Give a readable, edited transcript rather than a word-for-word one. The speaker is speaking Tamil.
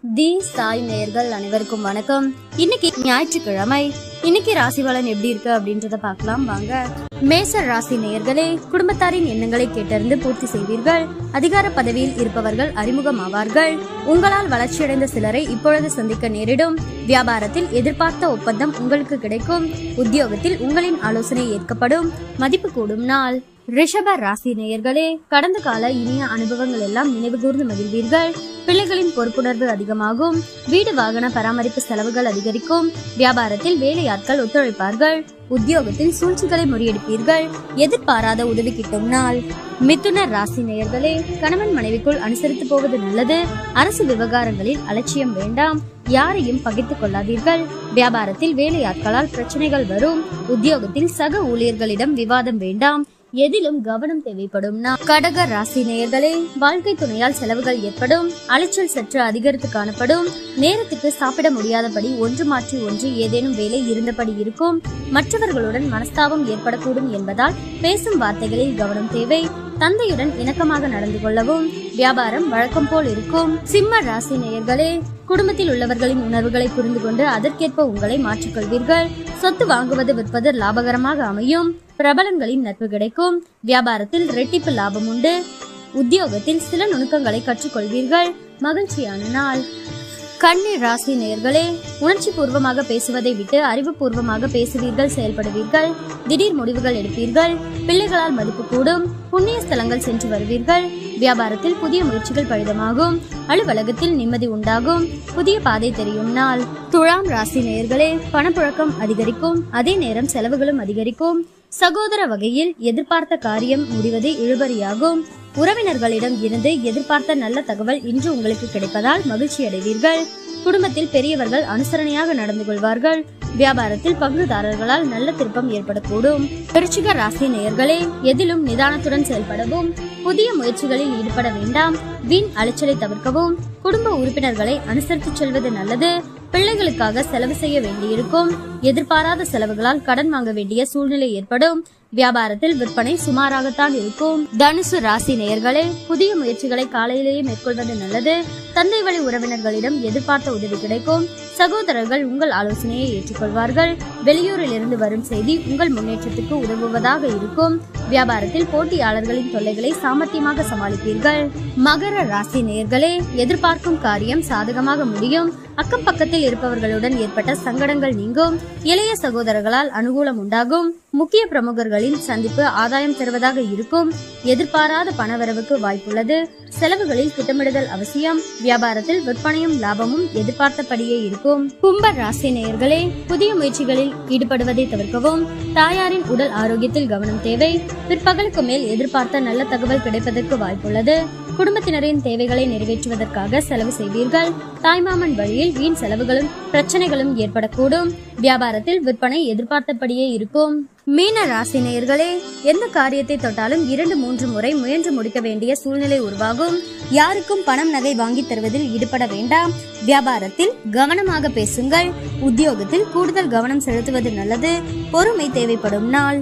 தி சாய் நேயர்கள் அனைவருக்கும் வணக்கம். இன்னைக்கு ஞாயிற்றுக்கிழமை. இன்னைக்கு ராசி பலன் எப்படி இருக்கு அப்படின்றத பார்க்கலாம் வாங்க. மேச ராசி நேயர்களே, குடும்பத்தாரின் எண்ணங்களை கேட்டறிந்து பூர்த்தி செய்வீர்கள். அதிகார பதவியில் இருப்பவர்கள் அறிமுகமாவார்கள். உங்களால் வளர்ச்சியடைந்த சிலரை இப்பொழுது சந்திக்க நேரிடும். வியாபாரத்தில் எதிர்பார்த்த ஒப்பந்தம் உங்களுக்கு கிடைக்கும். உத்தியோகத்தில் உங்களின் ஆலோசனை ஏற்கப்படும். மதிப்பு கூடும் நாள். ரிஷப ராசி நேயர்களே, கடந்த கால இனிய அனுபவங்கள் எல்லாம் நினைவு கூர்ந்து மகிழ்வீர்கள். பிள்ளைகளின் பொறுப்புணர்வு அதிகமாகும். வீடு வாகன பராமரிப்பு செலவுகள் அதிகரிக்கும். வியாபாரத்தில் வேலையாட்கள் ஒத்துழைப்பார்கள். உத்தியோகத்தில் சூழ்ச்சிகளை முறியடிப்பீர்கள். எதிர்பாராத உதவி கிட்டும் நாள். மிதுன ராசி நேயர்களே, கணவன் மனைவிக்குள் அனுசரித்து போவது நல்லது. அரசு விவகாரங்களில் அலட்சியம் வேண்டாம். யாரையும் பகைத்துக் கொள்ளாதீர்கள். வியாபாரத்தில் வேலையாட்களால் பிரச்சனைகள் வரும். உத்தியோகத்தில் சக ஊழியர்களிடம் விவாதம் வேண்டாம். எதிலும் கவனம் தேவைப்படும். கடக ராசி நேயர்களே, வாழ்க்கை துணையால் செலவுகள் ஏற்படும். அலைச்சல் சற்று அதிகரித்து காணப்படும். நேரத்துக்கு சாப்பிட முடியாதபடி ஒன்று மாற்றி ஒன்று ஏதேனும் வேலை இருந்தபடி இருக்கும். மற்றவர்களுடன் மனஸ்தாபம் ஏற்படக்கூடும் என்பதால் பேசும் வார்த்தைகளில் கவனம் தேவை. தந்தையுடன் இணக்கமாக நடந்து கொள்ளவும். வியாபாரம் வழக்கம் போல் இருக்கும். சிம்ம ராசி நேயர்களே, குடும்பத்தில் உள்ளவர்களின் உணர்வுகளை புரிந்து கொண்டு அதற்கேற்ப உங்களை மாற்றிக்கொள்வீர்கள். சொத்து வாங்குவது விற்பது லாபகரமாக அமையும். பிரபலங்களின் நட்பு கிடைக்கும். வியாபாரத்தில் இரட்டிப்பு லாபம் உண்டு. உத்தியோகத்தில் சில நுணுக்கங்களை கற்றுக்கொள்வீர்கள். மகிழ்ச்சியான நாள். கன்னி ராசி நேயர்களே, உணர்ச்சி பூர்வமாக பேசுவதை விட்டு அறிவுபூர்வமாக பேசுவீர்கள். செயல்படுவீர்கள். திடீர் முடிவுகள் எடுப்பீர்கள். பிள்ளைகளால் மதிப்பு கூடும். புண்ணிய ஸ்தலங்கள் சென்று வருவீர்கள். வியாபாரத்தில் புதிய முயற்சிகள் பலிதமாகும். அலுவலகத்தில் நிம்மதி உண்டாகும். புதிய பாதை தெரியும் நாள். துலாம் ராசி நேயர்களே, பணப்புழக்கம் அதிகரிக்கும். அதே நேரம் செலவுகளும் அதிகரிக்கும். சகோதர வகையில் எதிர்பார்த்த காரியம் முடிவது இழுபறியாகும். உறவினர்களிடம் இருந்து எதிர்பார்த்த நல்ல தகவல் இன்று உங்களுக்கு கிடைப்பதால் மகிழ்ச்சி அடைவீர்கள். குடும்பத்தில் பெரியவர்கள் அனுசரணையாக நடந்து கொள்வார்கள். வியாபாரத்தில் பங்குதாரர்களால் நல்ல திருப்பம் ஏற்படக்கூடும். விருச்சிக ராசி நேயர்களே, எதிலும் நிதானத்துடன் செயல்படவும். புதிய முயற்சிகளில் ஈடுபட வேண்டாம். வீண் அலைச்சலை தவிர்க்கவும். குடும்ப உறுப்பினர்களை அனுசரித்து செல்வது நல்லது. பிள்ளைகளுக்காக செலவு செய்ய வேண்டியிருக்கும். எதிர்பாராத செலவுகளால் கடன் வாங்க வேண்டிய சூழ்நிலை ஏற்படும். வியாபாரத்தில் விற்பனை சுமாராகத்தான் இருக்கும். தனுசு ராசி நேயர்களே, புதிய முயற்சிகளை காலையிலேயே மேற்கொள்வது நல்லது. தந்தை வழி உறவினர்களிடம் எதிர்பார்த்த உதவி கிடைக்கும். சகோதரர்கள் உங்கள் ஆலோசனையை ஏற்றுக்கொள்வார்கள். வெளியூரில் இருந்து வரும் செய்தி உங்கள் முன்னேற்றத்துக்கு உதவுவதாக இருக்கும். வியாபாரத்தில் போட்டியாளர்களின் தொல்லைகளை சாமர்த்தியமாக சமாளிப்பீர்கள். மகர ராசி நேயர்களே, எதிர்பார்க்கும் காரியம் சாதகமாக முடியும். அக்கம் பக்கத்தில் இருப்பவர்களுடன் ஏற்பட்ட சங்கடங்கள் நீங்கும். இளைய சகோதரர்களால் அனுகூலம் உண்டாகும். முக்கிய பிரமுகர்களின் சந்திப்பு ஆதாயம் தருவதாக இருக்கும். எதிர்பாராத பணவரவுக்கு வாய்ப்புள்ளது. செலவுகளில் திட்டமிடுதல் அவசியம். வியாபாரத்தில் விற்பனையும் லாபமும் எதிர்பார்த்தபடியே இருக்கும். கும்ப ராசி நேயர்களே, புதிய முயற்சிகளில் ஈடுபடுவதை தவிர்க்கவும். தாயாரின் உடல் ஆரோக்கியத்தில் கவனம் தேவை. பிற்பகலுக்கு மேல் எதிர்பார்த்த நல்ல தகவல் கிடைப்பதற்கு வாய்ப்புள்ளது. குடும்பத்தினரின் தேவைகளை நிறைவேற்றுவதற்காக செலவு செய்வீர்கள். தாய்மாமன் வழியில் வீண் செலவுகளும் பிரச்சனைகளும் ஏற்படக்கூடும். வியாபாரத்தில் விற்பனை எதிர்பார்த்தபடியே இருக்கும். மீன ராசி நேயர்களே, எந்த காரியத்தை தொட்டாலும் 2-3 முறை முயன்று முடிக்க வேண்டிய சூழ்நிலை உருவாகும். யாருக்கும் பணம் நகை வாங்கி தருவதில் ஈடுபட வேண்டாம். வியாபாரத்தில் கவனமாக பேசுங்கள். உத்தியோகத்தில் கூடுதல் கவனம் செலுத்துவது நல்லது. பொறுமை தேவைப்படும் நாள்.